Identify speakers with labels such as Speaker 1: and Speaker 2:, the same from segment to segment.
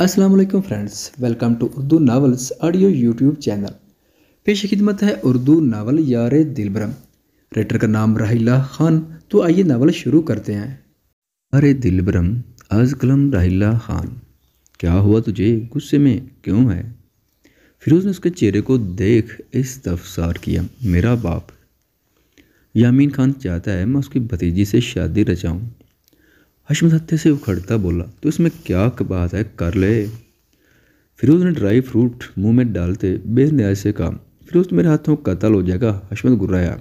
Speaker 1: अस्सलाम वालेकुम friends, welcome to Urdu novels audio YouTube channel. पेश खिदमत है उर्दू नावल यार दिलबरम। राइटर का नाम राहिला खान। तो आइए नावल शुरू करते हैं।
Speaker 2: अरे दिलबरम, आज कलम राहिला खान, क्या हुआ तुझे? गुस्से में क्यों है? फिरोज ने उसके चेहरे को देख इस्तफसार किया। मेरा बाप यामीन खान चाहता है मैं उसकी भतीजी से शादी रचाऊं। हशमत हत्थे से उखड़ता बोला, तो इसमें क्या बात है, कर ले। फिरोज ने ड्राई फ्रूट मुंह में डालते बेन्याय से कहा। फिरोज तो मेरे हाथों कत्ल हो जाएगा, हशमत गुर्राया,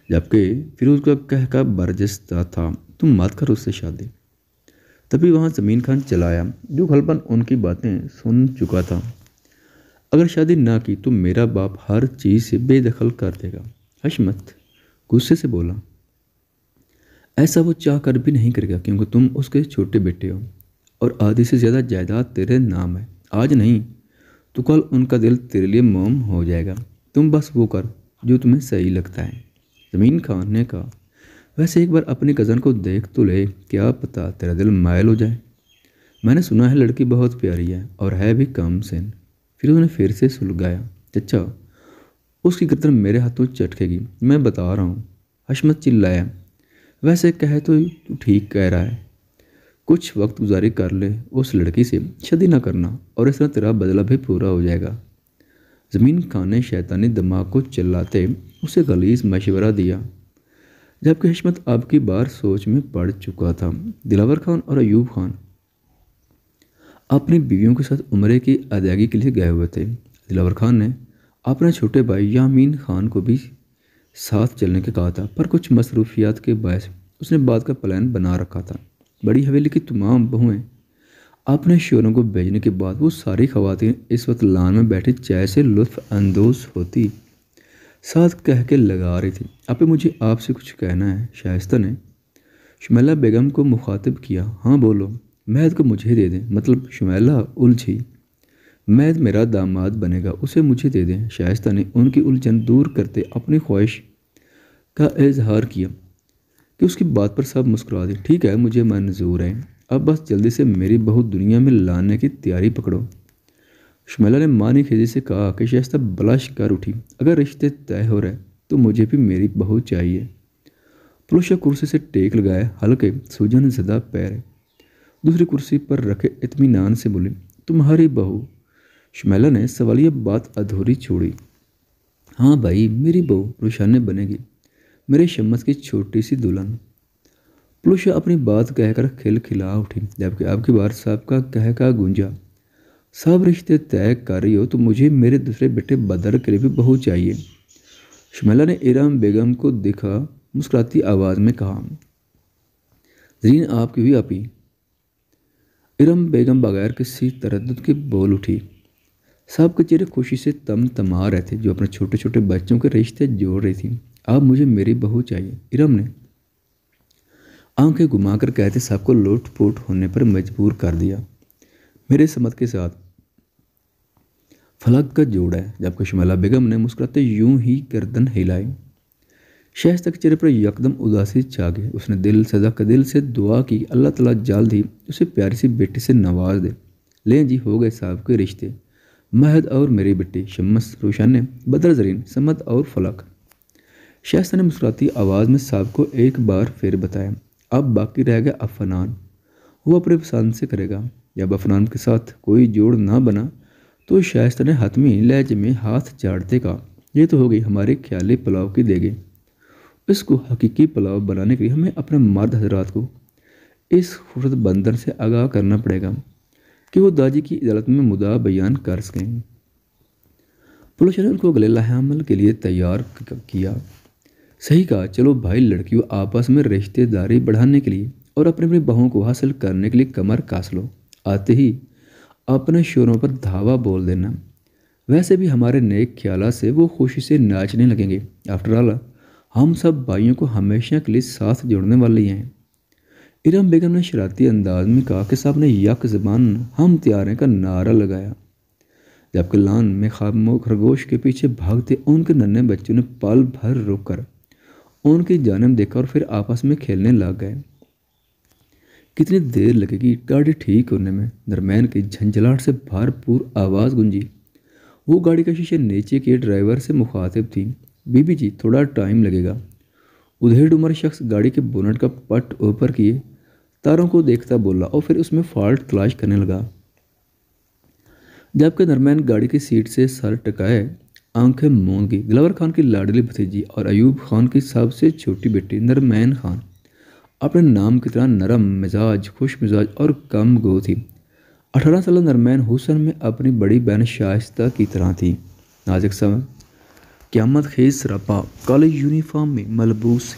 Speaker 2: जबकि फिरोज का कहका बरजस्ता था, तुम मत करो उससे शादी। तभी वहाँ ज़मीन खान चला आया, जो घलपन उनकी बातें सुन चुका था। अगर शादी ना की तो मेरा बाप हर चीज़ से बेदखल कर देगा। हशमत गुस्से से बोला, ऐसा वो चाह कर भी नहीं करेगा, क्योंकि तुम उसके छोटे बेटे हो और आधी से ज़्यादा जायदाद तेरे नाम है। आज नहीं तो कल उनका दिल तेरे लिए मोम हो जाएगा। तुम बस वो कर जो तुम्हें सही लगता है। ज़मीन खान ने कहा, वैसे एक बार अपनी कज़न को देख तो ले, क्या पता तेरा दिल मायल हो जाए। मैंने सुना है लड़की बहुत प्यारी है और है भी कम सिन। फिर उसने फिर से सुलगाया, चचा उसकी गर्दन मेरे हाथों चटकेगी, मैं बता रहा हूँ। हशमत चिल्लाया, वैसे कहे तो तू ठीक कह रहा है, कुछ वक्त गुजारी कर ले, उस लड़की से शादी ना करना और इस तरह तेरा बदला भी पूरा हो जाएगा। ज़मीन खान ने शैतानी दिमाग को चिल्लाते उसे गलीज मशवरा दिया, जबकि हशमत अब की बार सोच में पड़ चुका था। दिलावर खान और अयूब खान अपनी बीवियों के साथ उम्रे की अदायगी के लिए गए हुए थे। दिलावर खान ने अपने छोटे भाई यामीन खान को भी साथ चलने के कहा था, पर कुछ मसरूफियात के बायस उसने बात का प्लान बना रखा था। बड़ी हवेली की तमाम बहुएं अपने शोरों को भेजने के बाद वो सारी खवातीन इस वक्त लान में बैठी चाय से लुत्फ अंदोज होती साथ कह के लगा रही थी, आपे मुझे आपसे कुछ कहना है। शाइस्ता ने शुमैला बेगम को मुखातिब किया, हाँ बोलो। महद को मुझे दे दें, मतलब शुमैला उलझी। महद मेरा दामाद बनेगा, उसे मुझे दे दें। शाइस्ता ने उनकी उलझन दूर करते अपनी ख्वाहिश का इजहार किया कि उसकी बात पर सब मुस्कुरा दें। ठीक है, मुझे मंजूर है, अब बस जल्दी से मेरी बहू दुनिया में लाने की तैयारी पकड़ो। शुमैला ने मानी खेजी से कहा कि शाइस्ता बलश कर उठी, अगर रिश्ते तय हो रहे तो मुझे भी मेरी बहू चाहिए। पुरुष कुर्सी से टेक लगाए हल्के सूजन ज़दा पैर दूसरी कुर्सी पर रखे इत्मीनान से बोली, तुम्हारी बहू। शुमैला ने सवालिया बात अधूरी छोड़ी। हाँ भाई, मेरी बहू रुशाने बनेगी, मेरे शम्मत की छोटी सी दुल्हन। पुलुशा अपनी बात कहकर खिलखिला उठी, जबकि अब की बार साहब का कह का गूंजा, सब रिश्ते तय कर रही हो तो मुझे मेरे दूसरे बेटे बदर के लिए भी बहू चाहिए। शुमैला ने इरम बेगम को देखा, मुस्कुराती आवाज़ में कहा, जरीन आपकी हुई आपी। इरम बेगम बगैर किसी तरद्दुद के बोल उठी। साहब के चेहरे खुशी से तमा रहे थे, जो अपने छोटे छोटे बच्चों के रिश्ते जोड़ रही थी। अब मुझे मेरी बहू चाहिए, इरम ने आंखें घुमाकर कहते साहब को लोट पोट होने पर मजबूर कर दिया। मेरे समत के साथ फलक का जोड़ है। जबकि शुमैला बेगम ने मुस्कुराते यूं ही गर्दन हिलाई। शाइस्ता के चेहरे पर यकदम उदासी छा गई। उसने दिल से दुआ की, अल्लाह ताला जल्द ही उसे प्यारी सी बेटी से नवाज दे। लें जी, हो गए साहब के रिश्ते, महद और मेरी बेटी शम्मस, रोशाने, बदर जरीन, समत और फलक। शाइस्ता ने मुस्कुराती आवाज़ में साहब को एक बार फिर बताया, अब बाकी रह गया अफनान, वो अपने पसंद से करेगा। जब अफनान के साथ कोई जोड़ ना बना तो शाइस्ता ने हतमी लहजे में हाथ चाटते कहा, ये तो हो गई हमारे ख्याली पुलाव की देगे। इसको हकीकी पुलाव बनाने के लिए हमें अपने मर्द हजरात को इस खूबसूरत बंदर से आगाह करना पड़ेगा कि वो दादी की इजाज़त में मुद्दा बयान कर सकें। पुलिस ने उनको गले हमल के लिए तैयार किया। सही कहा, चलो भाई, लड़कियों आपस में रिश्तेदारी बढ़ाने के लिए और अपनी अपनी बहू को हासिल करने के लिए कमर कस लो। आते ही अपने शोरों पर धावा बोल देना। वैसे भी हमारे नेक ख्याल से वो खुशी से नाचने लगेंगे। आफ्टर ऑल हम सब भाइयों को हमेशा के लिए साथ जोड़ने वाले हैं। इरम बेगम ने शरारती अंदाज में कहा कि साहब ने यक ज़बान हम तैयार हैं का नारा लगाया, जबकि लान में खरगोश के पीछे भागते उनके नन्हे बच्चों ने पल भर रुक कर उनकी जानिब देखा और फिर आपस में खेलने लग गए। कितनी देर लगेगी गाड़ी ठीक होने में? नरमैन की झंझलाहट से भरपूर आवाज़ गूंजी। वो गाड़ी का शीशे नीचे किए ड्राइवर से मुखातिब थी। बीबी जी, थोड़ा टाइम लगेगा। उधेड़ उम्र शख्स गाड़ी के बोनट का पट ऊपर किए तारों को देखता बोला और फिर उसमें फॉल्ट तलाश करने लगा। जबकि नरमैन गाड़ी की सीट से सर टकाए आंखें मूंद गई। दिलावर खान की लाडली भतीजी और अयूब खान की सबसे छोटी बेटी नरमैन खान अपने नाम की तरह नरम मिजाज, खुश मिजाज और कम गो थी। 18 साल नरमैन हुसन में अपनी बड़ी बहन शाइस्ता की तरह थी। नाजुक सा क़यामत खेज सरापा काले यूनिफॉर्म में मलबूस,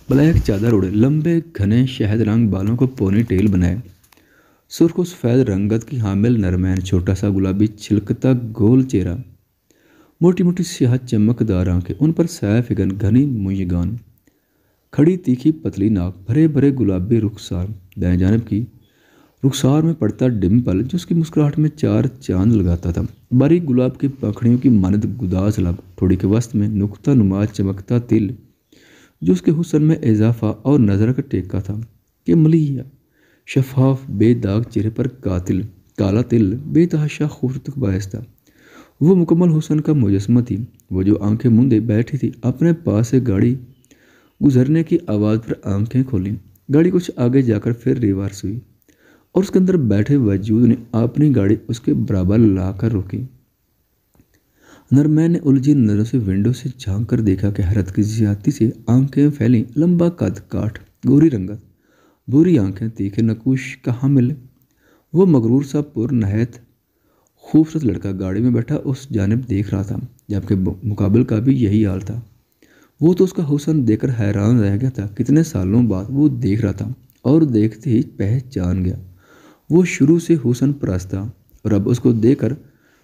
Speaker 2: ब्लैक चादर उड़े, लंबे घने शहद रंग बालों को पोनी टेल बनाए, सुर्ख और सफ़ेद रंगत की हामिल नरमैन, छोटा सा गुलाबी छिलकता गोल चेहरा, मोटी मोटी स्याह चमकदार आंखें, उन पर सैफिगन घनी मुंहगान, खड़ी तीखी पतली नाक, भरे भरे गुलाबी रुखसार, दाएं जानिब की रुखसार में पड़ता डिम्पल जो उसकी मुस्कुराहट में 4 चांद लगाता था। बारीक गुलाब की पंखड़ियों की मानद गुदाज लब, थोड़ी के वस्त में नुक्ता नुमा चमकता तिल जो उसके हुस्न में इजाफा और नज़र का टेका था कि मलिया शफाफ बेदाग चेहरे पर काला तिल बेतहाशा खूबसूरत बायस था। वो मुकम्मल हुस्न का मुजस्मा थी। वो जो आंखें मूंदे बैठी थी, अपने पास से गाड़ी गुजरने की आवाज़ पर आंखें खोली। गाड़ी कुछ आगे जाकर फिर रिवर्स हुई और उसके अंदर बैठे वजूद ने अपनी गाड़ी उसके बराबर लाकर रोकी। नरमैन ने उलझी नज़रों से विंडो से झांक कर देखा कि हैरत की ज्यादती से आंखें फैली, लंबा कद काठ, गोरी रंगत, बुरी आंखें, तीखे नकूश कहाँ मिले। वो मगरूर सा पुर नहायत खूबसूरत लड़का गाड़ी में बैठा उस जानिब देख रहा था, जबकि मुकाबिल का भी यही हाल था। वो तो उसका हुस्न देखकर हैरान रह गया था। कितने सालों बाद वो देख रहा था और देखते ही पहचान गया। वो शुरू से हुस्न परस्त था और अब उसको देखकर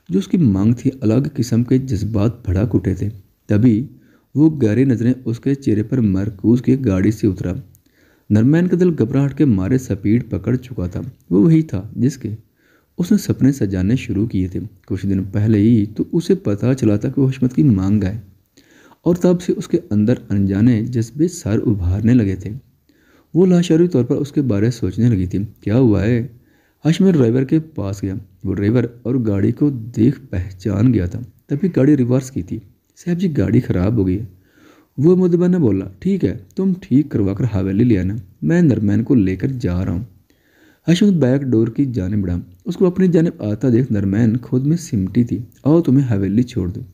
Speaker 2: जो उसकी मांग थी, अलग किस्म के जज्बात भड़क उठे थे। तभी वो गहरी नज़रें उसके चेहरे पर मरकूज के गाड़ी से उतरा। नरमैन का दिल घबराहट के मारे स्पीड पकड़ चुका था। वो वही था जिसके उसने सपने सजाने शुरू किए थे। कुछ दिन पहले ही तो उसे पता चला था कि वो हशमत की मांग है और तब से उसके अंदर अनजाने जज्बे सर उभारने लगे थे। वो लाशारी तौर पर उसके बारे सोचने लगी थी। क्या हुआ है? हशमत ड्राइवर के पास गया। वो ड्राइवर और गाड़ी को देख पहचान गया था। तभी गाड़ी रिवर्स की थी। साहब जी, गाड़ी ख़राब हो गई है। वो मुदबा ने बोला, ठीक है, तुम ठीक करवा कर हवेली ले आना, मैं नरमैन को लेकर जा रहा हूँ। हशमत बैक डोर की जानिब बढ़ा। उसको अपनी जानिब आता देख नरमैन खुद में सिमटी थी। आओ, तुम्हें हवेली छोड़ दूँ।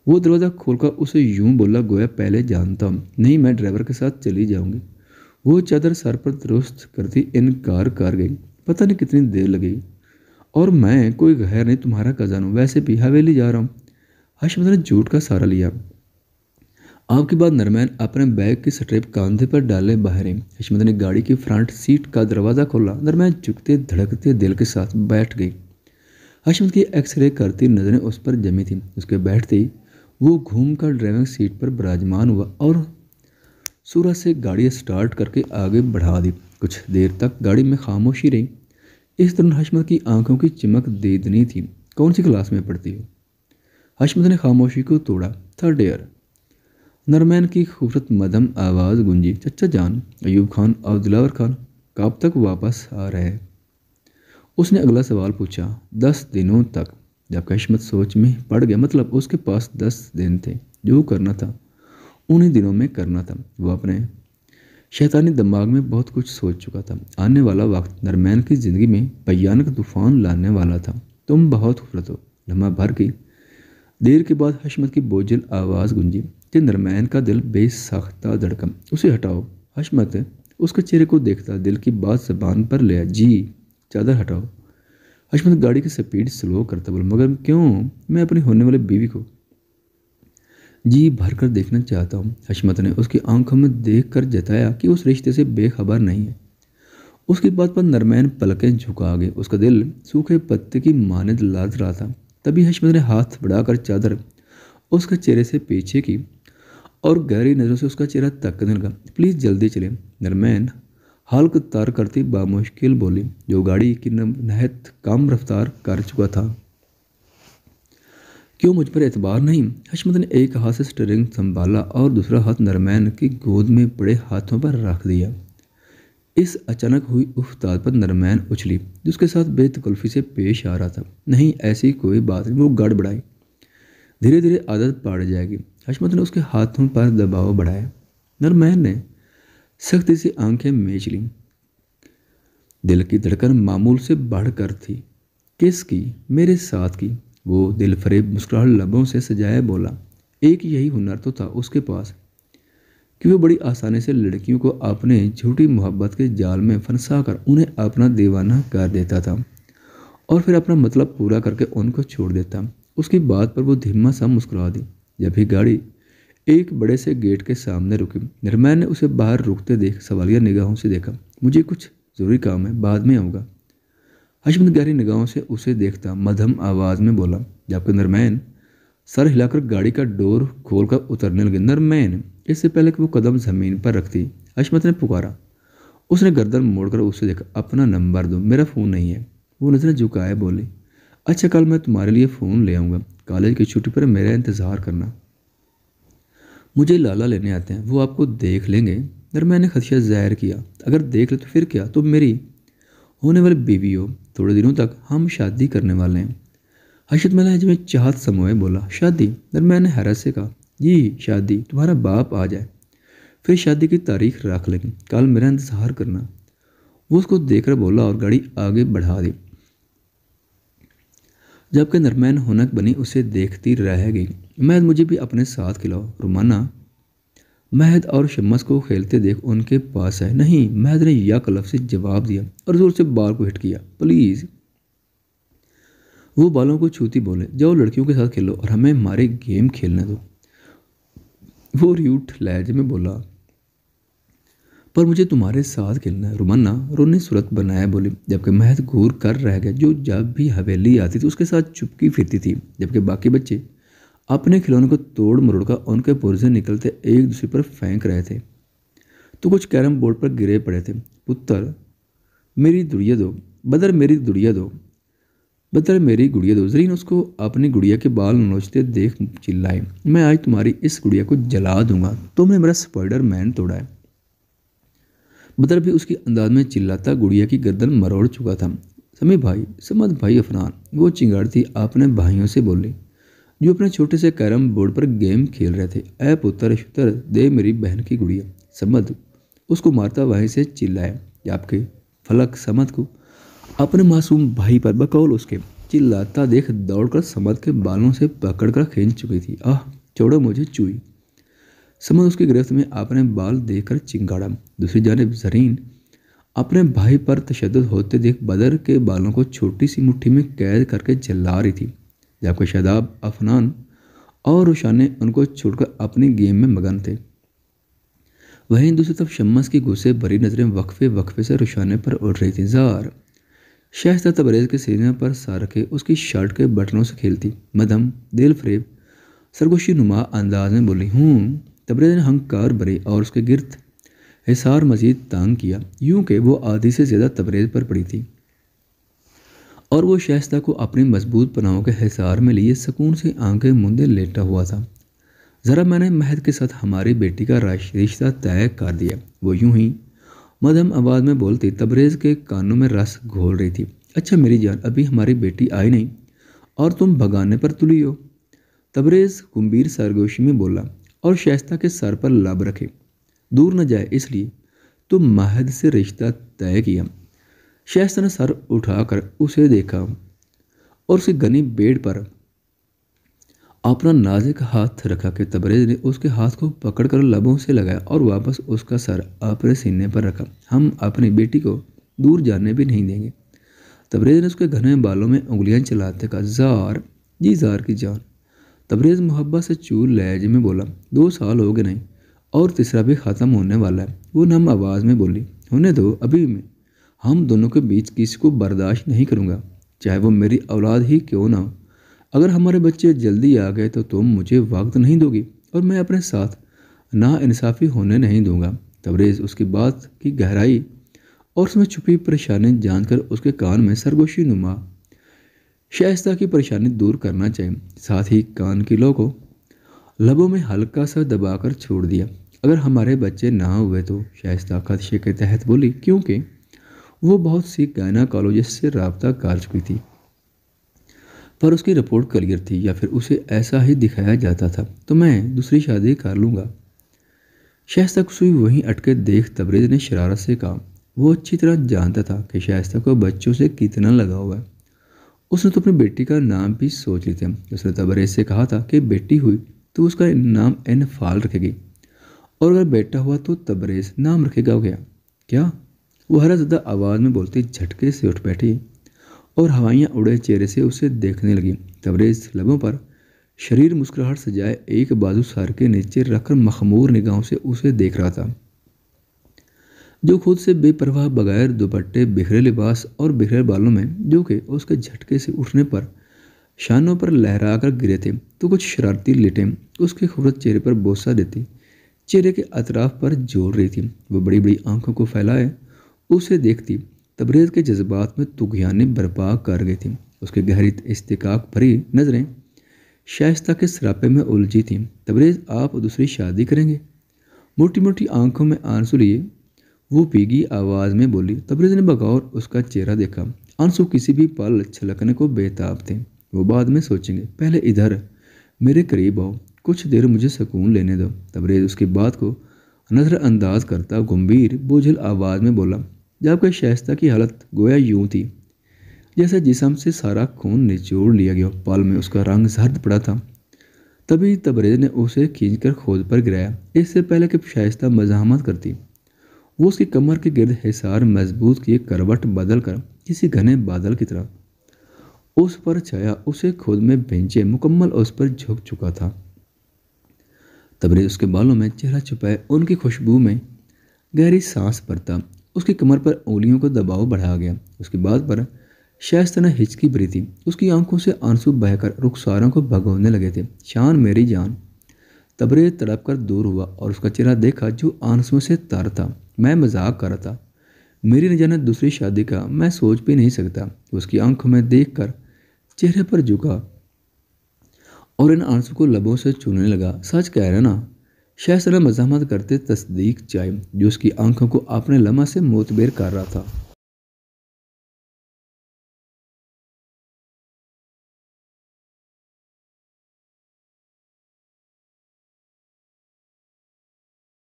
Speaker 2: वो दरवाज़ा खोलकर उसे यूं बोला गोया पहले जानता हूँ। नहीं, मैं ड्राइवर के साथ चली जाऊँगी। वो चादर सर पर दुरुस्त करती इनकार कर गई। पता नहीं कितनी देर लगेगी। और मैं कोई गैर नहीं, तुम्हारा कज़न हूँ, वैसे भी हवेली जा रहा हूँ। हशमत ने झूठ का सहारा लिया। आपके बाद नरमैन अपने बैग की स्ट्रेप कंधे पर डाले बाहर आई। हशमत ने गाड़ी की फ्रंट सीट का दरवाज़ा खोला। नरमैन झुकते धड़कते दिल के साथ बैठ गई। हशमत की एक्सरे करती नज़रें उस पर जमी थी। उसके बैठते ही वो घूमकर ड्राइविंग सीट पर विराजमान हुआ और सूरह से गाड़ी स्टार्ट करके आगे बढ़ा दी। कुछ देर तक गाड़ी में खामोशी रही। इस दौरान हशमत की आंखों की चमक देदनी थी। कौन सी क्लास में पढ़ती हो? हशमत ने खामोशी को तोड़ा। 3rd year. नरमैन की खूबसूरत मदम आवाज़ गूंजी। चचा जान, अयूब खान और दिलावर खान कब तक वापस आ रहे हैं? उसने अगला सवाल पूछा। 10 दिनों तक। जब हशमत सोच में पड़ गया, मतलब उसके पास 10 दिन थे। जो करना था उन्हीं दिनों में करना था। वो अपने शैतानी दिमाग में बहुत कुछ सोच चुका था। आने वाला वक्त नरमैन की ज़िंदगी में भयानक तूफान लाने वाला था। तुम बहुत खूबसूरत हो। लम्हा भर की देर के बाद हशमत की बोझिल आवाज़ गूंजी कि नरमैन का दिल बेसाख्ता धड़का। उसे हटाओ। हशमत उसके चेहरे को देखता दिल की बात ज़बान पर ले आया। जी, चादर हटाओ। हशमत गाड़ी की स्पीड स्लो करता बोला, मगर क्यों? मैं अपनी होने वाली बीवी को जी भरकर देखना चाहता हूँ। हशमत ने उसकी आंखों में देखकर जताया कि उस रिश्ते से बेखबर नहीं है। उसकी बात पर नरमैन पलकें झुका गए। उसका दिल सूखे पत्ते की मानद लाद रहा था। तभी हशमत ने हाथ बढ़ाकर चादर उसके चेहरे से पीछे की और गहरी नज़रों से उसका चेहरा तकने लगा। प्लीज़ जल्दी चले। नरमैन हल्क तार करती बामुश्किल बोली, जो गाड़ी की नहायत कम रफ्तार कर चुका था। क्यों मुझ पर एतबार नहीं? हशमत ने एक हाथ से स्टीयरिंग संभाला और दूसरा हाथ नरमैन की गोद में पड़े हाथों पर रख दिया। इस अचानक हुई उफ्ताद पर नरमैन उछली, जिसके साथ बेतकल्फी से पेश आ रहा था। नहीं, ऐसी कोई बात नहीं, वो गड़बड़ाई, धीरे धीरे आदत पड़ जाएगी। हशमत ने उसके हाथों पर दबाव बढ़ाया। नरमैन ने सख्ती से आंखें मीच लीं। दिल की धड़कन मामूल से बढ़कर थी। किसकी? मेरे साथ की। वो दिल फरेब मुस्कुराहट लबों से सजाया बोला। एक यही हुनर तो था उसके पास कि वो बड़ी आसानी से लड़कियों को अपने झूठी मोहब्बत के जाल में फंसाकर उन्हें अपना दीवाना कर देता था और फिर अपना मतलब पूरा करके उनको छोड़ देता। उसकी बात पर वो धीमा सा मुस्कुरा दी। जब भी गाड़ी एक बड़े से गेट के सामने रुकी, नरमैन ने उसे बाहर रुकते देख सवालिया निगाहों से देखा। मुझे कुछ ज़रूरी काम है, बाद में आऊँगा। हशमत गहरी निगाहों से उसे देखता मध्यम आवाज़ में बोला, जबकि नरमैन सर हिलाकर गाड़ी का डोर खोलकर उतरने लगे। नरमैन! इससे पहले कि वो कदम ज़मीन पर रखती, हशमत ने पुकारा। उसने गर्दन मोड़कर उसे देखा। अपना नंबर दो, मेरा फ़ोन नहीं है। वो नज़रें झुकाए बोली, अच्छा, कल मैं तुम्हारे लिए फ़ोन ले आऊँगा। कॉलेज की छुट्टी पर मेरा इंतज़ार करना। मुझे लाला लेने आते हैं, वो आपको देख लेंगे। नरमैन ने खदशा ज़ाहिर किया। अगर देख ले तो फिर क्या, तुम मेरी होने वाली बीवी हो। थोड़े दिनों तक हम शादी करने वाले हैं। हर्षद में लहजे में चाहत समोए बोला, शादी? नरमैन ने हैरत से कहा, जी शादी, तुम्हारा बाप आ जाए फिर शादी की तारीख रख लेंगे। कल मेरा इंतज़ार करना। वो उसको देखकर बोला और गाड़ी आगे बढ़ा दी, जबकि नरमैन हुनक बनी उसे देखती रह गई। महद, मुझे भी अपने साथ खिलाओ। रुमाना महद और शम्मस को खेलते देख उनके पास है। नहीं, महद ने यक लफ्ज़ से जवाब दिया और जोर से बाल को हिट किया। प्लीज़। वो बालों को छूती बोले, जाओ लड़कियों के साथ खेलो और हमें हमारे गेम खेलने दो। वो रूठ लहजे में बोला, पर मुझे तुम्हारे साथ खेलना है। रुमाना रोनी सूरत बनाया बोली, जबकि महद घूर कर रह गया, जो जब भी हवेली आती थी उसके साथ चुपकी फिरती थी, जबकि बाकी बच्चे अपने खिलौने को तोड़ मरोड़ कर उनके पुर्जे निकलते एक दूसरे पर फेंक रहे थे तो कुछ कैरम बोर्ड पर गिरे पड़े थे। पुत्र मेरी दुड़िया दो, बदर मेरी दुड़िया दो, बदर मेरी गुड़िया दो। जरीन उसको अपनी गुड़िया के बाल नोचते देख चिल्लाई, मैं आज तुम्हारी इस गुड़िया को जला दूंगा, तुमने मेरा स्पाइडर मैन तोड़ा है। बदर भी उसकी अंदाज में चिल्लाता गुड़िया की गर्दन मरोड़ चुका था। समी भाई, समद भाई अफनान, वो चिंगाड़ती अपने भाइयों से बोली जो अपने छोटे से कैरम बोर्ड पर गेम खेल रहे थे, ऐ पुत्र शुतर दे मेरी बहन की गुड़िया। समद उसको मारता वहीं से चिल्लाया, जबकि फलक समद को अपने मासूम भाई पर बकौल उसके चिल्लाता देख दौड़कर समद के बालों से पकड़कर खींच चुकी थी। आह, छोड़ो मुझे चुई। समद उसकी गिरफ्त में अपने बाल देखकर चिंगाड़ा। दूसरी जानिब जरीन अपने भाई पर तशद्दुद होते देख बदर के बालों को छोटी सी मुट्ठी में कैद करके जला रही थी, जबकि शादाब, अफनान और रुशाने उनको छोड़कर अपनी गेम में मगन थे। वहीं दूसरी तरफ शम्मस की गुस्से भरी नज़रें वक्फे वक्फे से रुशाने पर उड़ रही थी। जार शाइस्ता तबरेज़ के सीने पर सर रखे उसकी शर्ट के बटनों से खेलती मदम दिल फरेब सरगोशी नुमा अंदाज में बोली, तबरेज़ ने हंकार भरे और उसके गिर्द हिसार मजीद तंग किया, यूं कि वो आधी से ज़्यादा तबरेज़ पर पड़ी थी और वो शाइस्ता को अपनी मजबूत पनाहों के हिसार में लिए सुकून से आंखें मूंदे लेटा हुआ था। ज़रा मैंने महद के साथ हमारी बेटी का रिश्ता तय कर दिया। वो यूं ही मध्यम आवाज़ में बोलती तबरेज़ के कानों में रस घोल रही थी। अच्छा मेरी जान, अभी हमारी बेटी आई नहीं और तुम भगाने पर तुली हो। तबरेज़ गंभीर सरगोशी में बोला और शाइस्ता के सर पर लब रखे, दूर न जाए इसलिए तो महद से रिश्ता तय किया। शाइस्ता ने सर उठाकर उसे देखा और उसकी घनी बेड़ पर अपना नाजुक हाथ रखा कि तबरेज़ ने उसके हाथ को पकड़कर लबों से लगाया और वापस उसका सर अपने सीने पर रखा। हम अपनी बेटी को दूर जाने भी नहीं देंगे। तबरेज़ ने उसके घने बालों में उंगलियां चलाते कहा, ज़ार जी ज़ार की जान। तबरेज़ मोहब्बत से चूल लहजे में बोला, 2 साल हो गए नहीं और तीसरा भी ख़त्म होने वाला है। वो नम आवाज़ में बोली, होने दो, अभी मैं हम दोनों के बीच किसी को बर्दाश्त नहीं करूँगा, चाहे वो मेरी औलाद ही क्यों ना हो। अगर हमारे बच्चे जल्दी आ गए तो तुम मुझे वक्त नहीं दोगी और मैं अपने साथ नाइंसाफ़ी होने नहीं दूंगा। तबरेज़ उसकी बात की गहराई और उसमें छुपी परेशानी जानकर उसके कान में सरगोशी नुमा शाइस्ता की परेशानी दूर करना चाहिए, साथ ही कान की लो को लबों में हल्का सा दबाकर छोड़ दिया। अगर हमारे बच्चे ना हुए तो, शाइस्ता खदशे के तहत बोली, क्योंकि वो बहुत सी गायनाकोलॉजिस्ट से रब्ता कर चुकी थी, पर उसकी रिपोर्ट क्लियर थी या फिर उसे ऐसा ही दिखाया जाता था, तो मैं दूसरी शादी कर लूँगा। शाइस्ता को सुई वहीं अटके देख तबरेज़ ने शरारत से कहा। वो अच्छी तरह जानता था कि शाइस्ता को बच्चों से कितना लगा हुआ है। उसने तो अपनी बेटी का नाम भी सोच लिया था। उसने तबरेज़ से कहा था कि बेटी हुई तो उसका नाम एनफाल रखेगी, और अगर बेटा हुआ तो तबरेज़ नाम रखेगा। क्या क्या वो हराज़दा आवाज़ में बोलती झटके से उठ बैठी और हवाइयाँ उड़े चेहरे से उसे देखने लगी। तबरेज़ लबों पर शरीर मुस्कुराहट सजाए एक बाजू सर के नीचे रखकर मखमूर निगाहों से उसे देख रहा था, जो खुद से बेपरवाह बगैर दुपट्टे, बिखरे लिबास और बिखरे बालों में, जो कि उसके झटके से उठने पर शानों पर लहरा कर गिरे थे, तो कुछ शरारती लिटें उसके खूबसूरत चेहरे पर बोसा देती चेहरे के अतराफ पर जोड़ रही थी। वो बड़ी बड़ी आंखों को फैलाए उसे देखती। तबरेज़ के जज्बात में तुग़यानी बर्पा कर गई थी। उसके गहरी इस्तिकाक भरी नज़रें शाइस्ता के सरापे में उलझी थी। तबरेज़, आप दूसरी शादी करेंगे? मोटी मोटी आंखों में आंसू लिए वो भीगी आवाज़ में बोली। तबरेज़ ने बगौर उसका चेहरा देखा। आंसू किसी भी पल छलकने को बेताब थे। वो बाद में सोचेंगे, पहले इधर मेरे करीब आओ, कुछ देर मुझे सुकून लेने दो। तबरेज़ उसकी बात को नज़रअंदाज करता गंभीर बोझिल आवाज़ में बोला, जबकि शाइस्ता की हालत गोया यूं थी जैसे जिस्म से सारा खून निचोड़ लिया गया। पल में उसका रंग जर्द पड़ा था। तभी तबरेज़ ने उसे खींचकर खोद पर गिराया। इससे पहले कि शाइस्ता मज़ाहमत करती, वो उसकी कमर के गिर्द हिसार मजबूत किए करवट बदल कर किसी घने बादल की तरह उस पर छाया, उसे खुद में भेंचे मुकम्मल उस पर झुक चुका था। तबरेज़ उसके बालों में चेहरा छुपाए उनकी खुशबू में गहरी सांस भरता उसकी कमर पर उंगलियों को दबाव बढ़ा गया। उसकी बात पर शाइस्ता ने हिचकी भरी थी। उसकी आंखों से आंसू बहकर रुखसारों को भगोने लगे थे। शान, मेरी जान। तबरेज़ तड़प कर दूर हुआ और उसका चेहरा देखा जो आंसुओं से तर था। मैं मजाक कर रहा था, मेरी न जाने दूसरी शादी का मैं सोच भी नहीं सकता। उसकी आंखों में देख कर चेहरे पर झुका और इन आंसू को लबों से छूने लगा। सच कह रहे ना? शाइस्ता ने मज़ाहमत करते तस्दीक चाही, जो उसकी आंखों को अपने लम्हा से मोतबेर कर रहा था।